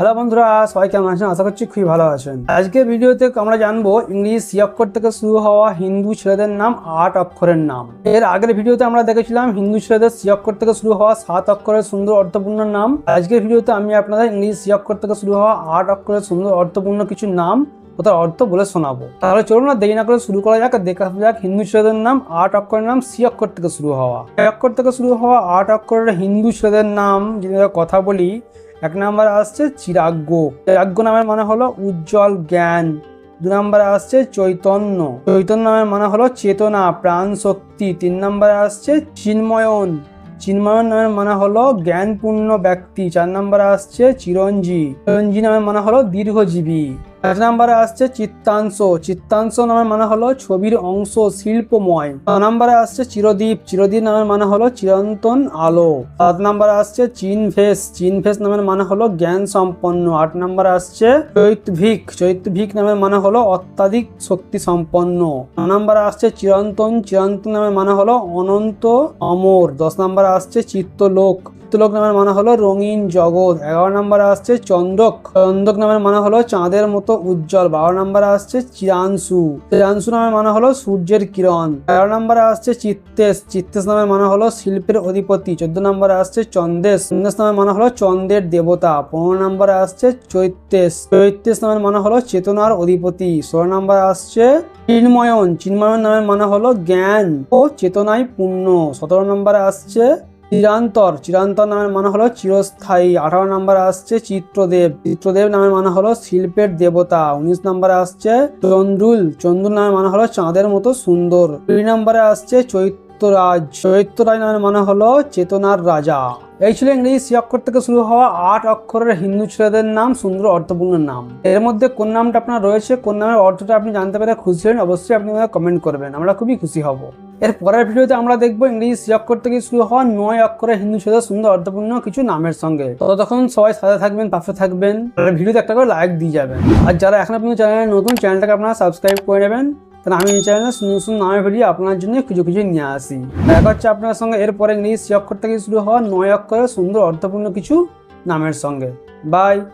Hello বন্ধুরা, সবাই কেমন আছেন? আশা করছি খুবই ভালো আছেন। আজকের ভিডিওতে আমরা জানবো ইংলিশ সি অক্ষর থেকে শুরু হওয়া হিন্দু ছেলেদের নাম 8 অক্ষরের নাম। এর আগের ভিডিওতে আমরা দেখেছিলাম হিন্দু ছেলেদের সি অক্ষর থেকে শুরু হওয়া 7 অক্ষরের সুন্দর অর্থপূর্ণ নাম। আজকের ভিডিওতে আমি আপনাদের ইংলিশ সি অক্ষর থেকে শুরু হওয়া 8 অক্ষরের সুন্দর অর্থপূর্ণ কিছু নাম ও তার অর্থ বলে শোনাবো। তাহলে চলুন না দেরি না করে শুরু করা যাক। দেখা যাক হিন্দু ছেলেদের নাম 8 অক্ষরের নাম সি অক্ষর থেকে শুরু হওয়া। এই অক্ষর থেকে শুরু হওয়া 8 অক্ষরের হিন্দু ছেলেদের নাম যদি কথা বলি, 1 নম্বরে আসছে চিরাগ্য। চিরাগ্য নামের মানে হলো উজ্জ্বল জ্ঞান। 2 নম্বরে আসছে চৈতন্য। চৈতন্য নামের মানে হলো চেতনা, প্রাণ শক্তি। 3 নম্বরে আসছে চিন্ময়ন। চিন্ময়ন নামের মানে হলো জ্ঞানপূর্ণ ব্যক্তি। 4 নম্বরে আসছে চিরঞ্জী। চিরঞ্জী নামের মানে হলো দীর্ঘজীবী। 5 নম্বরে আসছে চিত্তাংশ। চিত্তাংশ নামের মানে হলো ছবির অংশ, শিল্পময়। 6 নম্বরে আসছে চিরদীপ। চিরদীপ নামের মানে হলো চিরন্তন আলো। 7 নম্বরে আসছে চিনভেষ। চিনভেষ নামের মানে হলো জ্ঞান সম্পন্ন। 8 নম্বরে আসছে চৈতভিক। চৈতভিক নামের মানে হলো অত্যাধিক শক্তি সম্পন্ন। 9 নম্বরে আসছে চিরন্তন। চিরন্তন নামের মানে হলো অনন্ত অমর। 10 নম্বরে আসছে চিত্তলোক। চিত্তলোক নামের মানে হলো রঙিন জগৎ। 11 নম্বরে আসছে চন্দ্রক। চন্দ্রক নামের মানে হলো চাঁদের মতো উজ্জ্বল। 12 নম্বরে আসছে চিরাংশু। চিরাংশু নামের মানে হলো সূর্যের কিরণ। 13 নম্বরে আসছে চিত্তেশ। চিত্তেশ নামের মানে হলো শিল্পের অধিপতি। 14 নম্বরে আসছে চন্দেশ। চন্দেশ নামের মানে হলো চন্দ্রের দেবতা। 15 নম্বরে আসছে চৈতেশ। চৈতেশ নামের মানে হলো চেতনার অধিপতি। 16 নম্বরে আসছে চিন্ময়ন। চিন্ময়ন নামের মানে হলো জ্ঞান ও চেতনায় পূর্ণ। 17 নম্বরে আসছে চিরান্তর। চিরান্তর নামের মানে হলো চিরস্থায়ী। 18 নম্বরে আসছে চিত্রদেব। চিত্রদেব নামের মানে হলো শিল্পের দেবতা। 19 নম্বরে আসছে চন্দ্রুল। চন্দ্রুল নামের মানে হলো চাঁদের মতো সুন্দর। 20 নম্বরে আসছে চৈত্যরাজ। চৈত্যরাজ নামের মানে হলো চেতনার রাজা। এই ছিল ইংরেজি সি অক্ষর থেকে শুরু হওয়া 8 অক্ষরের হিন্দু ছেলেদের নাম, সুন্দর অর্থপূর্ণ নাম। এর মধ্যে কোন নামটা আপনার রয়েছে, কোন নামের অর্থটা আপনি জানতে পেরে খুশি হলেন, অবশ্যই আপনি কমেন্ট করবেন, আমরা খুবই খুশি হব। এর পরের ভিডিওতে আমরা দেখবো ইংরেজি সি অক্ষর থেকে শুরু হওয়া 9 অক্ষরের হিন্দু ছেলেদের সুন্দর অর্থপূর্ণ কিছু নামের সঙ্গে। ততক্ষণ সবাই সাথে থাকবেন, পাশে থাকবেন, আর ভিডিওতে একটা করে লাইক দিয়ে যাবেন। আর যারা এখন আপনি চ্যানেলে নতুন, চ্যানেলটাকে আপনারা সাবস্ক্রাইব করে নেবেন, তাহলে আমি এই চ্যানেলে নতুন নামের ভিডিও আপনার জন্য কিছু নিয়ে আসি। দেখা হচ্ছে আপনার সঙ্গে এরপরে ইংরেজি সি অক্ষর থেকে শুরু হওয়া 9 অক্ষরের সুন্দর অর্থপূর্ণ কিছু নামের সঙ্গে। বাই।